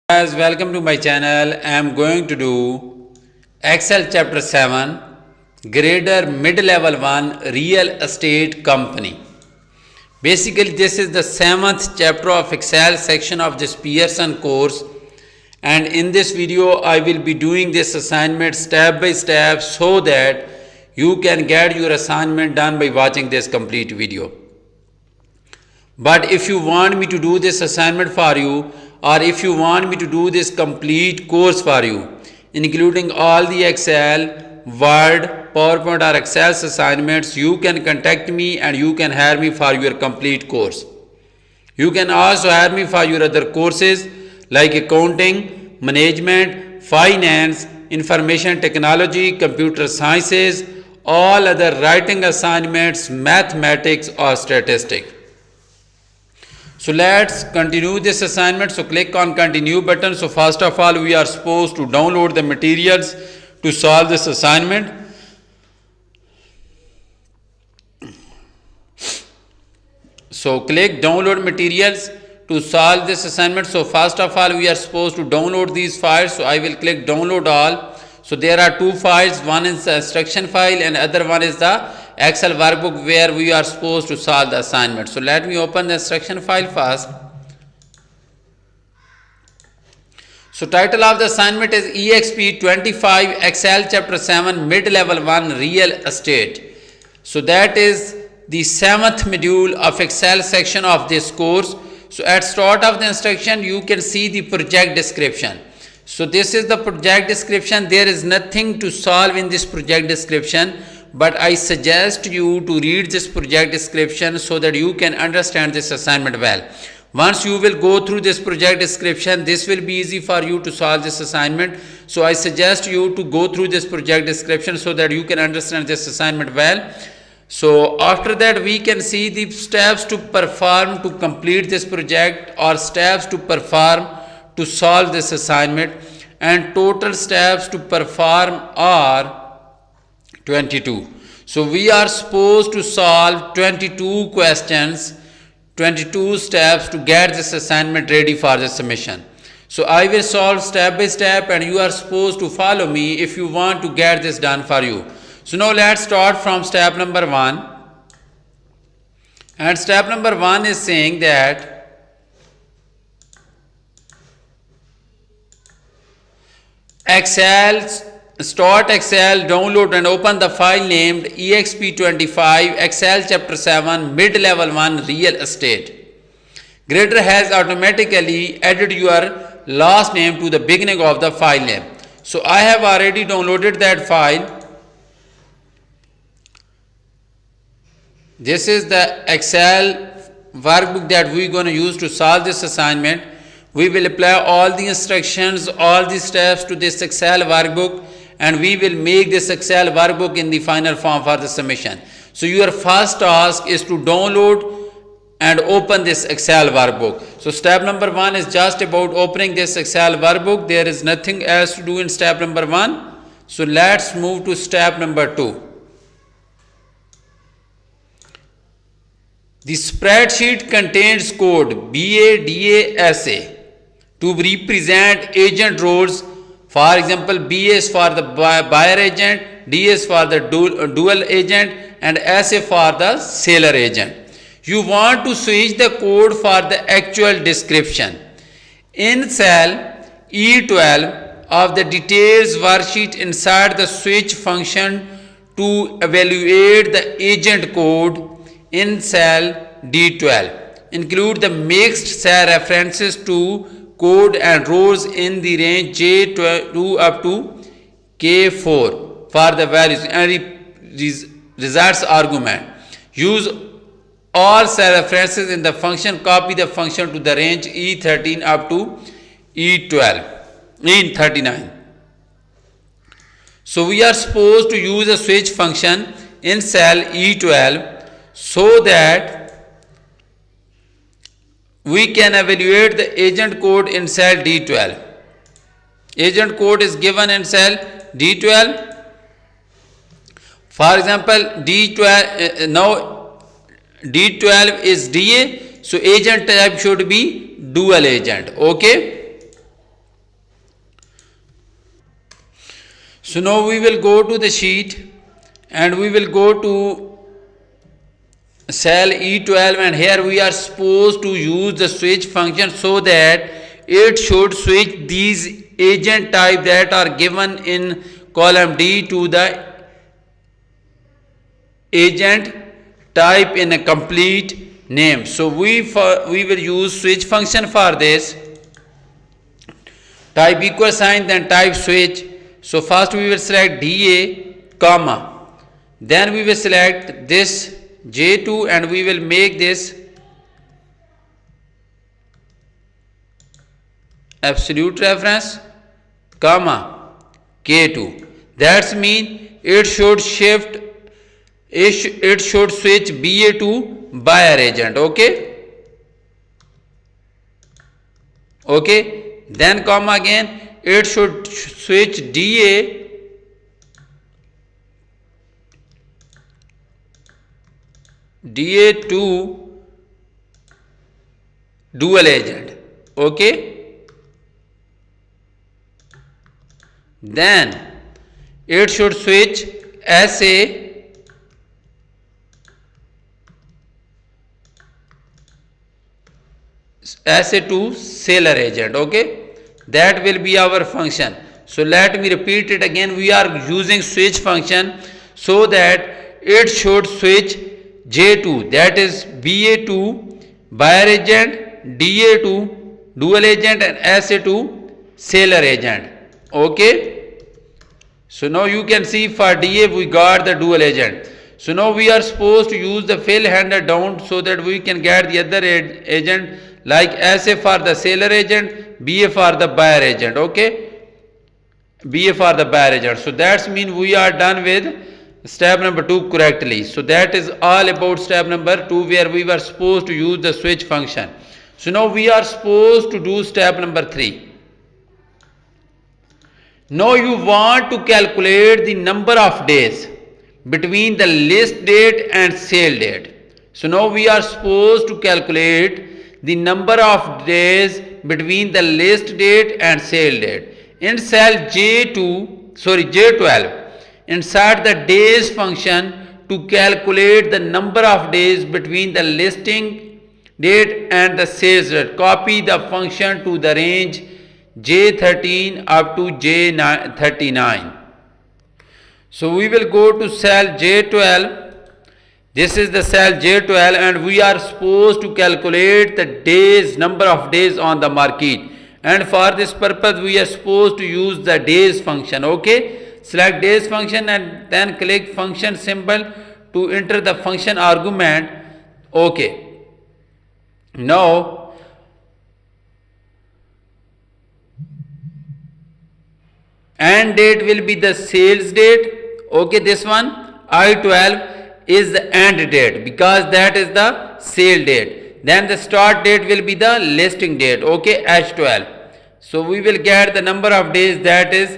Guys, welcome to my channel. I am going to do Excel chapter 7 grader mid-level 1 real estate company. Basically this is the 7th chapter of Excel section of this Pearson course, and in this video I will be doing this assignment step by step so that you can get your assignment done by watching this complete video. But if you want me to do this assignment for you, or if you want me to do this complete course for you, including all the Excel, Word, PowerPoint or Excel assignments, you can contact me and you can hire me for your complete course. You can also hire me for your other courses like accounting, management, finance, information technology, computer sciences, all other writing assignments, mathematics or statistics. So let's continue this assignment. So click on continue button. So first of all we are supposed to download the materials to solve this assignment. So click download materials to solve this assignment. So first of all we are supposed to download these files. So I will click download all. So there are two files, one is the instruction file and other one is the Excel workbook where we are supposed to solve the assignment. So let me open the instruction file first. So title of the assignment is EXP 25 Excel chapter 7 mid-level 1 real estate. So that is the 7th module of Excel section of this course. So at start of the instruction you can see the project description. So this is the project description. There is nothing to solve in this project description, but I suggest you to read this project description so that you can understand this assignment well. Once you will go through this project description, this will be easy for you to solve this assignment. So I suggest you to go through this project description so that you can understand this assignment well. So after that we can see the steps to perform to complete this project, or steps to perform to solve this assignment, and total steps to perform are 22. So we are supposed to solve 22 questions, 22 steps to get this assignment ready for the submission. So I will solve step by step and you are supposed to follow me if you want to get this done for you. So now let's start from step number 1. And step number 1 is saying that start Excel, download and open the file named EXP25 Excel chapter 7 mid-level 1 real estate. Grader has automatically added your last name to the beginning of the file name. So I have already downloaded that file. This is the Excel workbook that we are going to use to solve this assignment. We will apply all the instructions, all the steps to this Excel workbook, and we will make this Excel workbook in the final form for the submission. So your first task is to download and open this Excel workbook. So step number 1 is just about opening this Excel workbook. There is nothing else to do in step number 1. So let's move to step number 2. The spreadsheet contains code BADASA to represent agent roles. For example, B is for the buyer agent, D is for the dual agent, and SA for the seller agent. You want to switch the code for the actual description. In cell E12 of the details worksheet, inside the switch function to evaluate the agent code in cell D12. Include the mixed cell references to code and rows in the range J2 up to K4 for the values and results argument. Use all cell references in the function. Copy the function to the range E13 up to E39. So we are supposed to use a switch function in cell E12 so that we can evaluate the agent code in cell D12. Agent code is given in cell D12. For example, D12 now D12 is DA, so agent type should be dual agent. Okay. So now we will go to the sheet and we will go to cell E12, and here we are supposed to use the switch function so that it should switch these agent type that are given in column D to the agent type in a complete name. So we will use switch function for this. Type equal sign, then type switch. So first we will select DA comma, then we will select this J2 and we will make this absolute reference comma K2. That's mean it should shift, it should switch BA to buyer agent. Okay, then comma again, it should switch DA to dual agent. Then it should switch SA to seller agent. That will be our function. So let me repeat it again. We are using switch function so that it should switch J2, that is BA to buyer agent, DA to dual agent, and SA to seller agent. So now you can see for DA we got the dual agent. So now we are supposed to use the fill handler down so that we can get the other agent, like SA for the seller agent, BA for the buyer agent. BA for the buyer agent. So that's mean we are done with step number 2 correctly. So that is all about step number 2, where we were supposed to use the switch function. So now we are supposed to do step number 3. Now you want to calculate the number of days between the list date and sale date. So now we are supposed to calculate the number of days between the list date and sale date. In cell J12, insert the days function to calculate the number of days between the listing date and the sales date. Copy the function to the range J13 up to J39. So we will go to cell J12. This is the cell J12 and we are supposed to calculate the days, number of days on the market. And for this purpose we are supposed to use the days function. Select days function and then click function symbol to enter the function argument. Now end date will be the sales date. This one I12 is the end date because that is the sale date. Then the start date will be the listing date. H12. So we will get the number of days, that is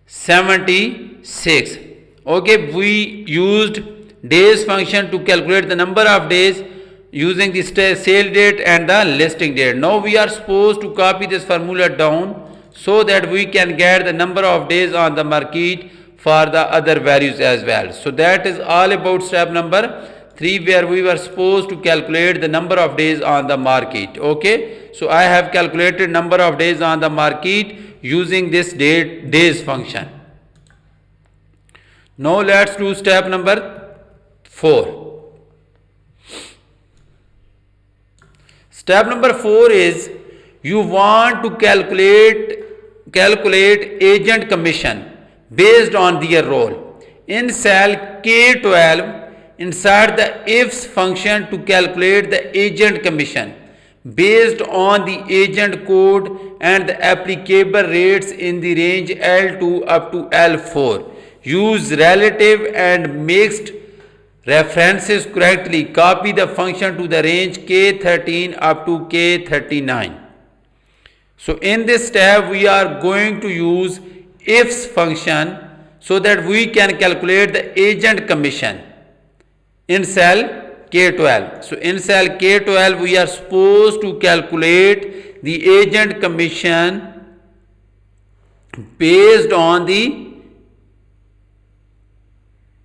76. We used days function to calculate the number of days using the sale date and the listing date. Now we are supposed to copy this formula down so that we can get the number of days on the market for the other values as well. So that is all about step number 3, where we were supposed to calculate the number of days on the market. So I have calculated number of days on the market using this days function. Now let's do step number 4. Step number 4 is you want to calculate agent commission based on their role. In cell K12, insert the ifs function to calculate the agent commission based on the agent code and the applicable rates in the range L2 up to L4. Use relative and mixed references correctly. Copy the function to the range K13 up to K39. So in this step we are going to use ifs function so that we can calculate the agent commission in cell K12. So in cell K12 we are supposed to calculate the agent commission based on the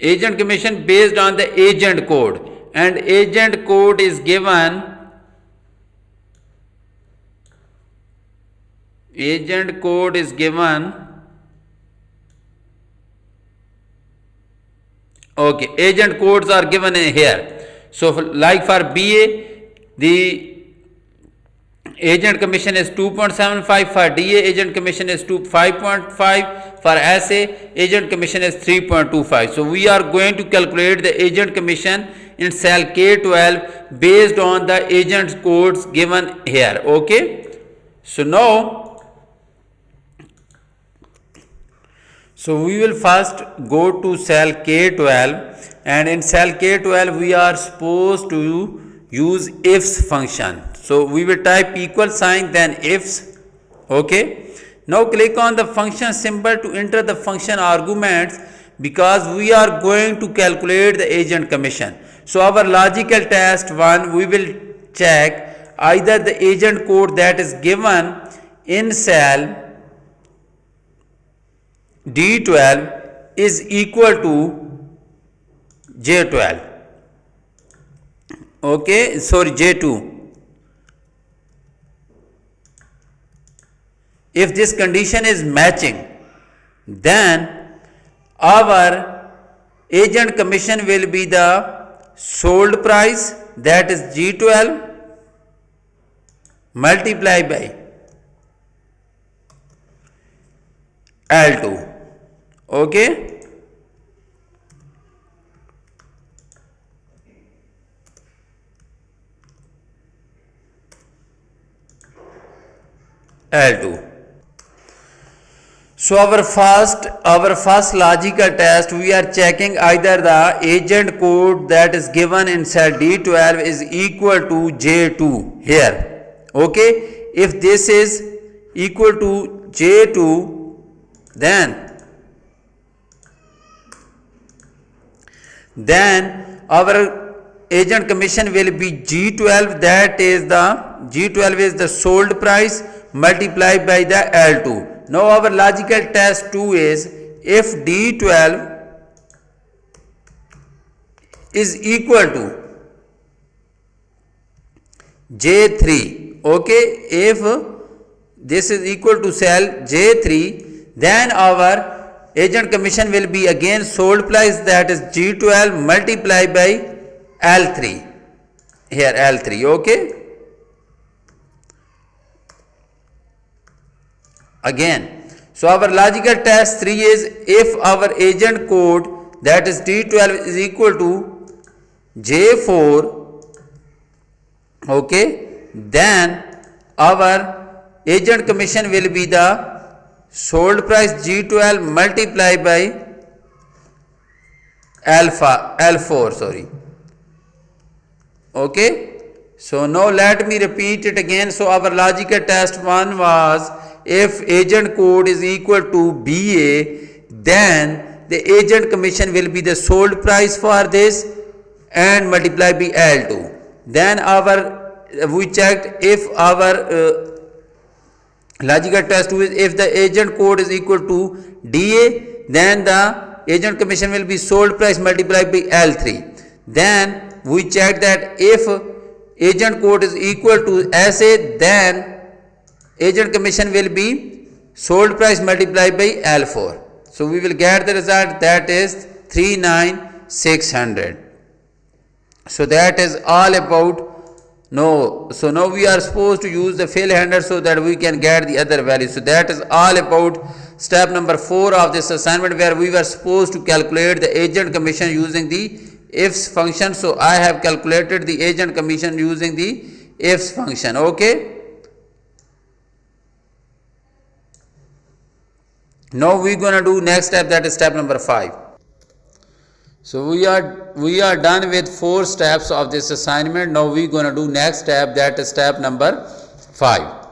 Agent commission based on the agent code, and agent code is given. Agent code is given. Okay, agent codes are given in here. So, like for BA, the agent commission is 2.75. For DA, agent commission is 5.5. For SA, agent commission is 3.25. So, we are going to calculate the agent commission in cell K12 based on the agent codes given here. Okay. So, now, we will first go to cell K12, and in cell K12 we are supposed to use ifs function. So, we will type equal sign then ifs. Okay. Now, click on the function symbol to enter the function arguments, because we are going to calculate the agent commission. So, our logical test 1, we will check either the agent code that is given in cell D12 is equal to J12. Okay, sorry, J2. If this condition is matching, then our agent commission will be the sold price, that is G12, multiplied by L2. Okay. L2. So, our first logical test, we are checking either the agent code that is given in cell D12 is equal to J2 here. Okay. If this is equal to J2, then our agent commission will be G12, that is the G12 is the sold price multiplied by the L2. Now, our logical test 2 is if D12 is equal to J3. Okay, if this is equal to cell J3, then our agent commission will be again sold price, that is G12 multiplied by L3. Here L3. Okay. Again, so our logical test 3 is if our agent code, that is D12 is equal to J4, okay, then our agent commission will be the sold price G12 multiplied by L4, sorry. Okay. So, now let me repeat it again. So, our logical test 1 was if agent code is equal to BA, then the agent commission will be the sold price for this and multiplied by L2. Then we checked if our logical test 2 is if the agent code is equal to DA, then the agent commission will be sold price multiplied by L3. Then we checked that if agent code is equal to SA, then agent commission will be sold price multiplied by L4. So, we will get the result, that is 39,600. So, that is all about. No, so now we are supposed to use the fill handler so that we can get the other value. So, that is all about step number 4 of this assignment, where we were supposed to calculate the agent commission using the ifs function. So, I have calculated the agent commission using the ifs function. Okay. Now, we are going to do next step, that is step number 5. So, we are done with 4 steps of this assignment. Now, we are going to do next step, that is step number 5.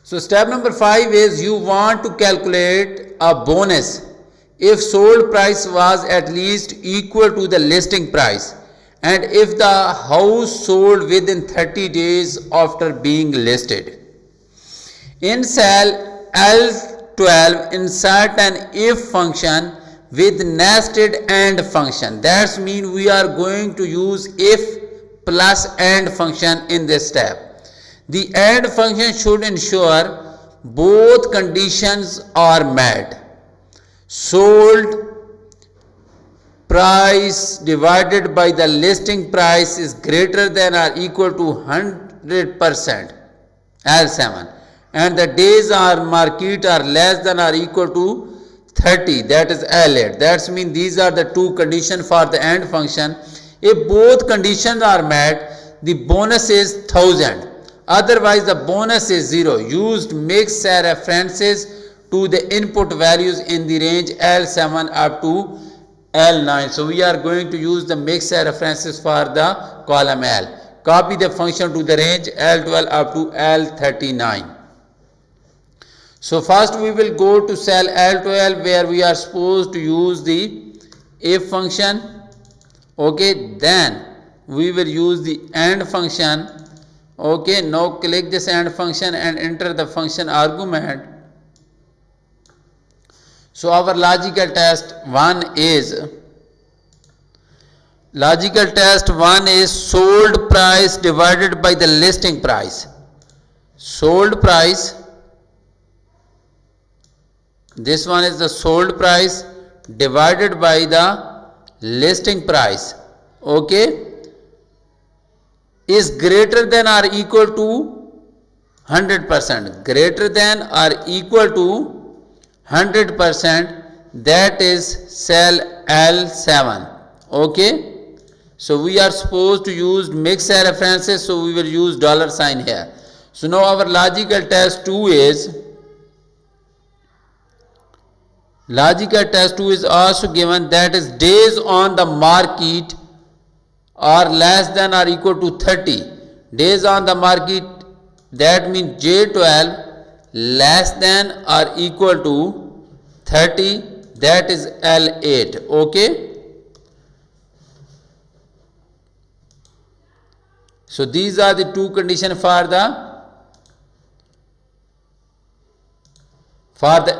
So, step number 5 is you want to calculate a bonus if sold price was at least equal to the listing price and if the house sold within 30 days after being listed. In cell L12, insert an if function with nested AND function. That's mean we are going to use if plus AND function in this step. The AND function should ensure both conditions are met. Sold price divided by the listing price is greater than or equal to 100% L7, and the days on market are less than or equal to 30, that is L8. That's mean these are the two conditions for the AND function. If both conditions are met, the bonus is 1000. Otherwise, the bonus is 0. Used mix references to the input values in the range L7 up to L9. So we are going to use the mix references for the column L. Copy the function to the range L12 up to L39. So first we will go to cell L12 where we are supposed to use the if function. Okay, then we will use the AND function. Okay, now click this AND function and enter the function argument. So our logical test 1 is sold price divided by the listing price. Sold price, this one is the sold price divided by the listing price. Okay, is greater than or equal to 100%. Greater than or equal to 100%, that is cell L7. Okay, so we are supposed to use mix references, so we will use $sign here. So now our logical test 2 is also given, that is days on the market are less than or equal to 30. Days on the market, that means J12 less than or equal to 30, that is L8. Okay, so these are the two conditions for the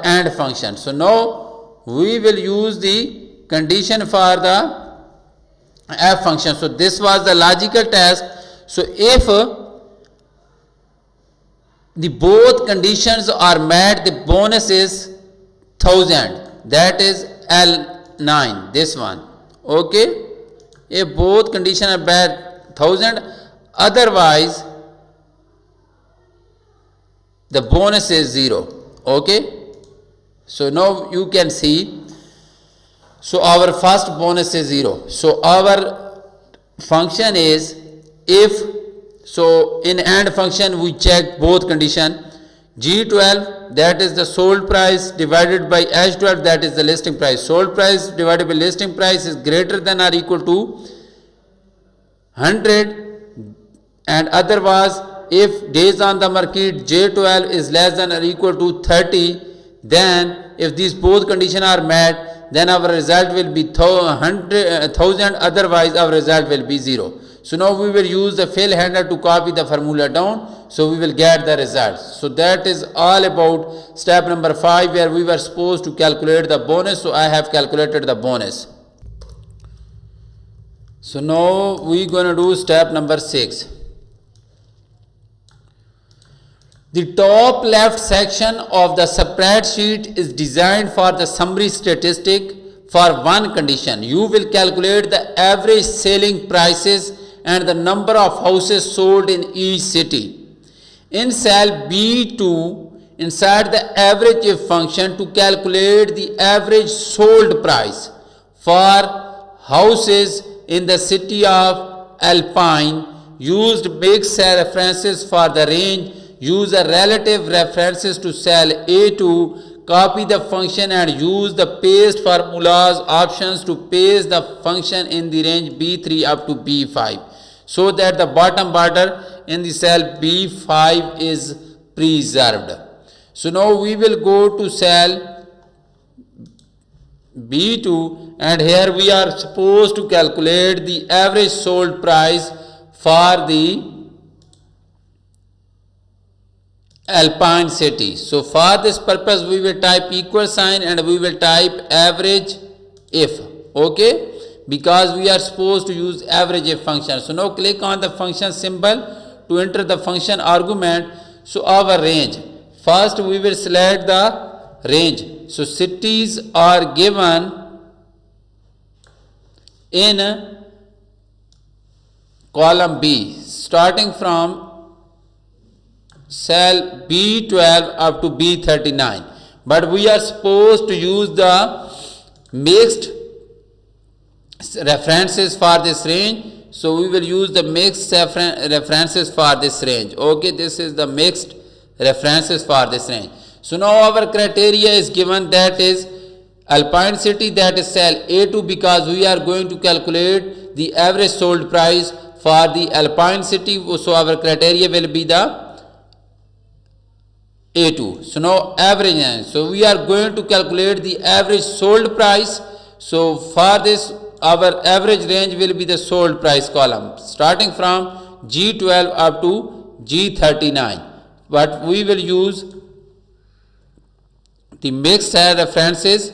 AND function. So now we will use the condition for the F function. So this was the logical test. So if the both conditions are met, the bonus is 1000, that is L9, this one. Okay, if both conditions are met, 1000, otherwise the bonus is 0. Okay, so now you can see, so our first bonus is 0. So our function is if, so in AND function we check both condition. G12, that is the sold price divided by H12, that is the listing price. Sold price divided by listing price is greater than or equal to 100, and otherwise if days on the market J12 is less than or equal to 30, then if these both conditions are met, then our result will be 1000, otherwise our result will be 0. So now we will use the fill handler to copy the formula down, so we will get the results. So that is all about step number 5, where we were supposed to calculate the bonus. So I have calculated the bonus. So now we are going to do step number 6. The top left section of the spreadsheet is designed for the summary statistic for one condition. You will calculate the average selling prices and the number of houses sold in each city. In cell B2, inside the average if function to calculate the average sold price for houses in the city of Alpine. Used mix references for the range. Use the relative references to cell A2, copy the function and use the paste formulas options to paste the function in the range B3 up to B5, so that the bottom border in the cell B5 is preserved. So now we will go to cell B2, and here we are supposed to calculate the average sold price for the Alpine city. So for this purpose we will type equal sign and we will type average if, okay, because we are supposed to use average if function. So now click on the function symbol to enter the function argument. So our range, first we will select the range. So cities are given in column B starting from cell B12 up to B39, but we are supposed to use the mixed references for this range. So we will use the mixed references for this range. Okay, this is the mixed references for this range. So now our criteria is given, that is Alpine City, that is cell A2, because we are going to calculate the average sold price for the Alpine City. So our criteria will be the A2. So now average, so we are going to calculate the average sold price. So for this our average range will be the sold price column starting from G12 up to G39, but we will use the mixed references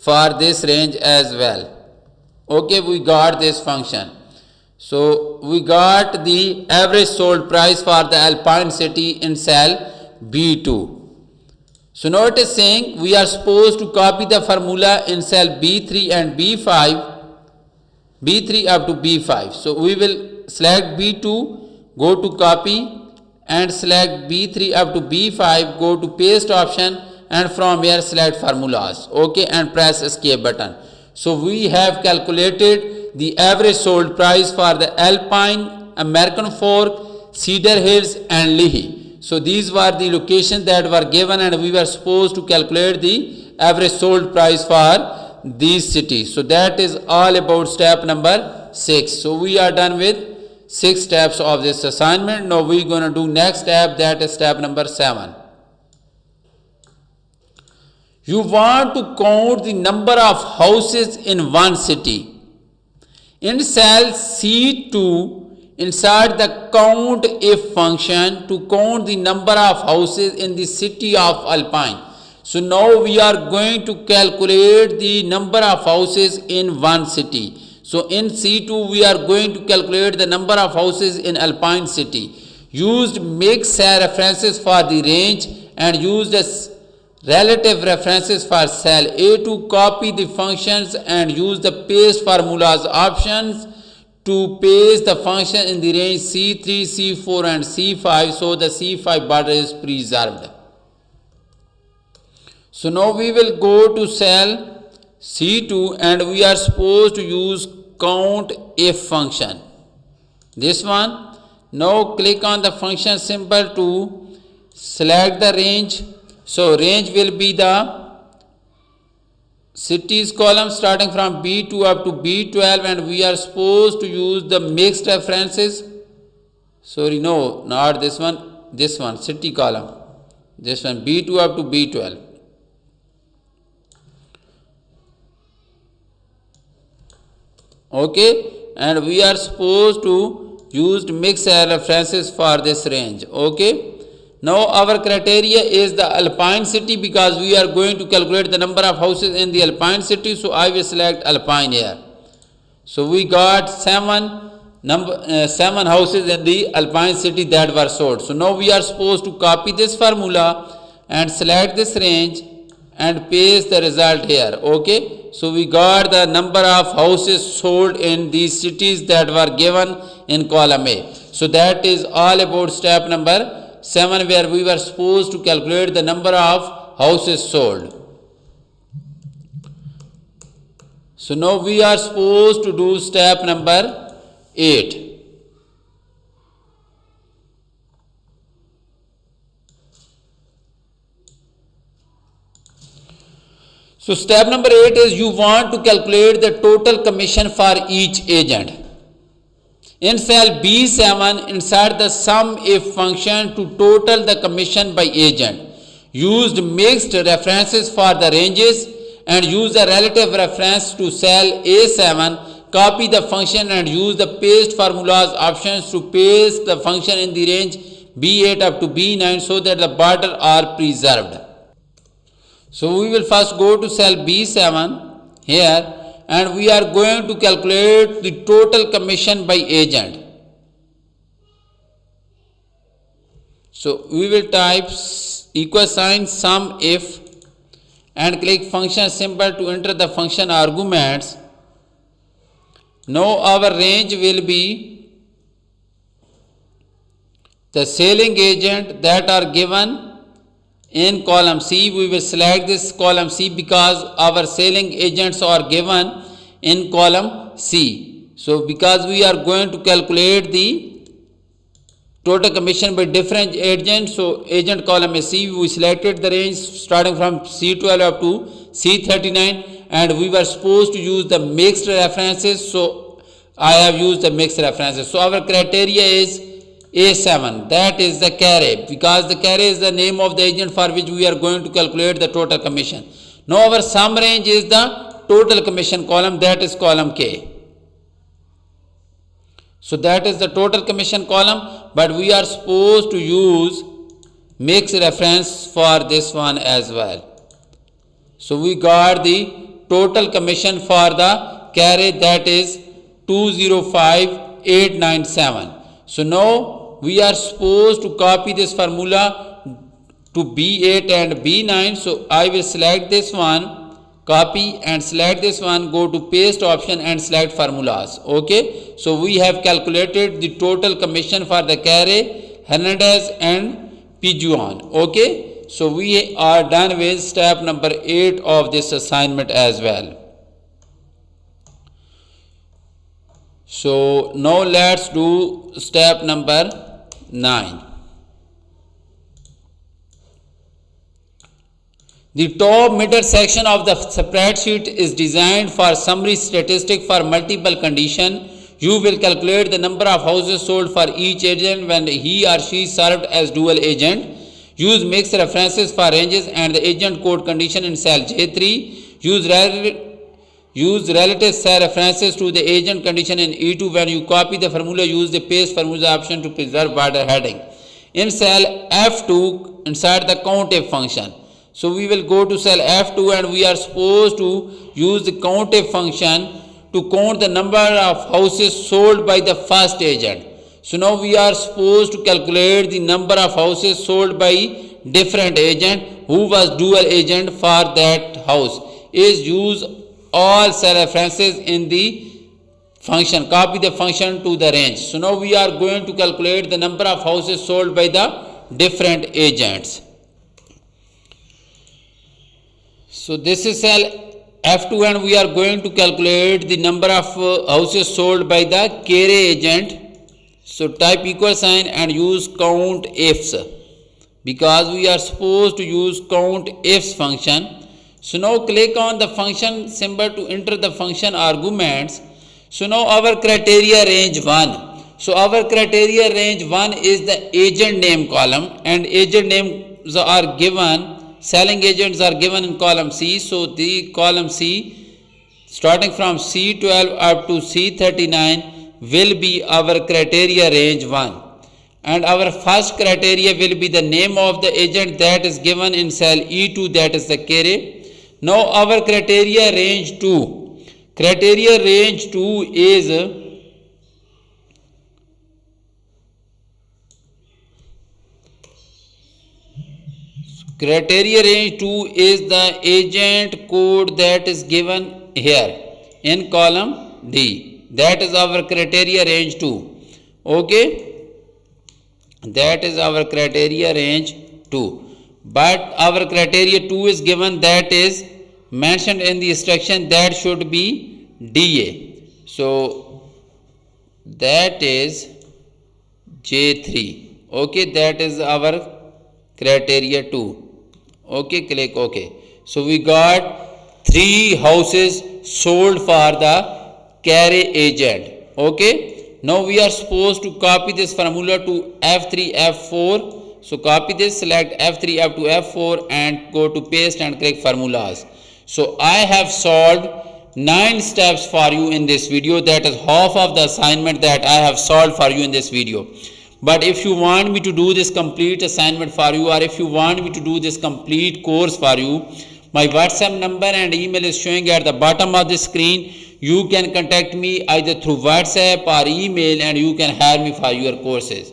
for this range as well. Okay, we got this function. So we got the average sold price for the Alpine City in cell B2. So now it is saying we are supposed to copy the formula in cell B3 and B5, B3 up to B5. So we will select B2, go to copy, and select B3 up to B5, go to paste option, and from here select formulas. Okay, and press escape button. So we have calculated the average sold price for the Alpine, American Fork, Cedar Hills and Leahy. So these were the locations that were given, and we were supposed to calculate the average sold price for these cities. So that is all about step number 6. So we are done with 6 steps of this assignment. Now we are going to do next step, that is step number 7. You want to count the number of houses in one city. In cell C2, insert the count if function to count the number of houses in the city of Alpine. So now we are going to calculate the number of houses in one city. So in C2 we are going to calculate the number of houses in Alpine City. Used mixed references for the range and used as relative references for cell A2. Copy the functions and use the paste formulas options to paste the function in the range C3, C4 and C5, so the C5 border is preserved. So now we will go to cell C2 and we are supposed to use count if function. This one. Now click on the function symbol to select the range. So range will be the cities column starting from B2 up to B12, and we are supposed to use the mixed references. Sorry, no, not this one, city column. This one, B2 up to B12. Okay, and we are supposed to use mixed references for this range. Okay, now our criteria is the Alpine City, because we are going to calculate the number of houses in the Alpine City. So I will select Alpine here. So we got 7 houses in the Alpine City that were sold. So now we are supposed to copy this formula and select this range and paste the result here. Okay, so we got the number of houses sold in these cities that were given in column A. So that is all about step number 7, where we were supposed to calculate the number of houses sold. So now we are supposed to do step number 8. So step number 8 is you want to calculate the total commission for each agent. In cell B7, insert the sum if function to total the commission by agent. Used mixed references for the ranges and use the relative reference to cell A7. Copy the function and use the paste formulas options to paste the function in the range B8 up to B9 so that the border are preserved. So we will first go to cell B7 here and we are going to calculate the total commission by agent. So we will type equal sign sum if and click function symbol to enter the function arguments. Now our range will be the selling agent that are given in column C. We will select this column C because our selling agents are given in column C. So because we are going to calculate the total commission by different agents, so agent column is C. We selected the range starting from C12 up to C39, and we were supposed to use the mixed references, so I have used the mixed references. So our criteria is A7, that is the carry, because the carry is the name of the agent for which we are going to calculate the total commission. Now our sum range is the total commission column, that is column K. So that is the total commission column, but we are supposed to use mixed reference for this one as well. So we got the total commission for the carry, that is 205897. So now we are supposed to copy this formula to B8 and B9. So I will select this one, copy, and select this one, go to paste option and select formulas. Okay, so we have calculated the total commission for the carry, Hernandez and Pijuan. Okay, so we are done with step number 8 of this assignment as well. So now let's do step number 9. The top middle section of the spreadsheet is designed for summary statistic for multiple condition. You will calculate the number of houses sold for each agent when he or she served as dual agent. Use mixed references for ranges and the agent code condition in cell J3. Use relative cell references to the agent condition in E2. When you copy the formula, use the paste formula option to preserve border heading. In cell F2, inside the COUNTIF function. So we will go to cell F2 and we are supposed to use the COUNTIF function to count the number of houses sold by the first agent. So now we are supposed to calculate the number of houses sold by different agent who was dual agent for that house. Is use all cell references in the function. Copy the function to the range. So now we are going to calculate the number of houses sold by the different agents. So this is cell F2 and we are going to calculate the number of houses sold by the carry agent. So type equal sign and use count ifs, because we are supposed to use count ifs function. So now click on the function symbol to enter the function arguments. So now our criteria range 1. So our criteria range 1 is the agent name column, and agent names are given, selling agents are given in column C. So the column C starting from C12 up to C39 will be our criteria range 1. And our first criteria will be the name of the agent that is given in cell E2, that is the carry. Now our criteria range 2. Criteria range 2 is the agent code that is given here in column D. That is our criteria range 2. Okay, that is our criteria range 2. But our criteria 2 is given, that is mentioned in the instruction, that should be DA. So that is J3. Okay, that is our criteria 2. Okay, click OK. So we got 3 houses sold for the carry agent. Okay, now we are supposed to copy this formula to F3 F4. So copy this, select F3 up to F4 and go to paste and click formulas. So I have solved 9 steps for you in this video. That is half of the assignment that I have solved for you in this video. But if you want me to do this complete assignment for you, or if you want me to do this complete course for you, My WhatsApp number and email is showing at the bottom of the screen. You can contact me either through WhatsApp or email, and you can hire me for your courses.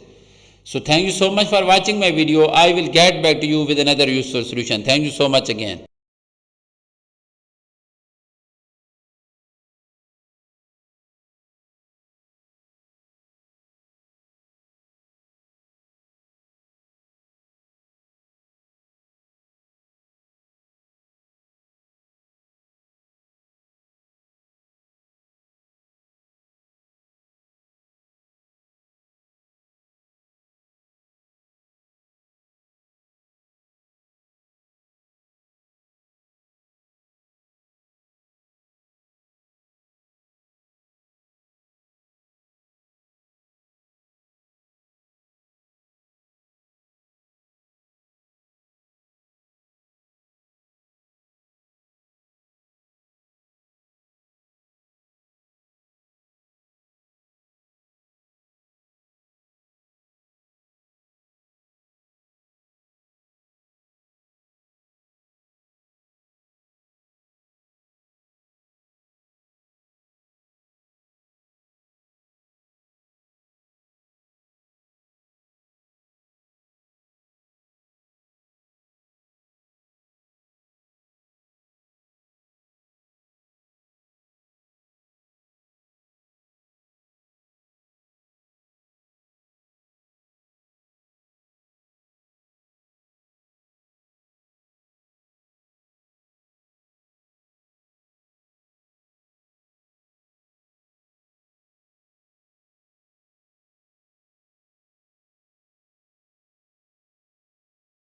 So thank you so much for watching my video. I will get back to you with another useful solution. Thank you so much again.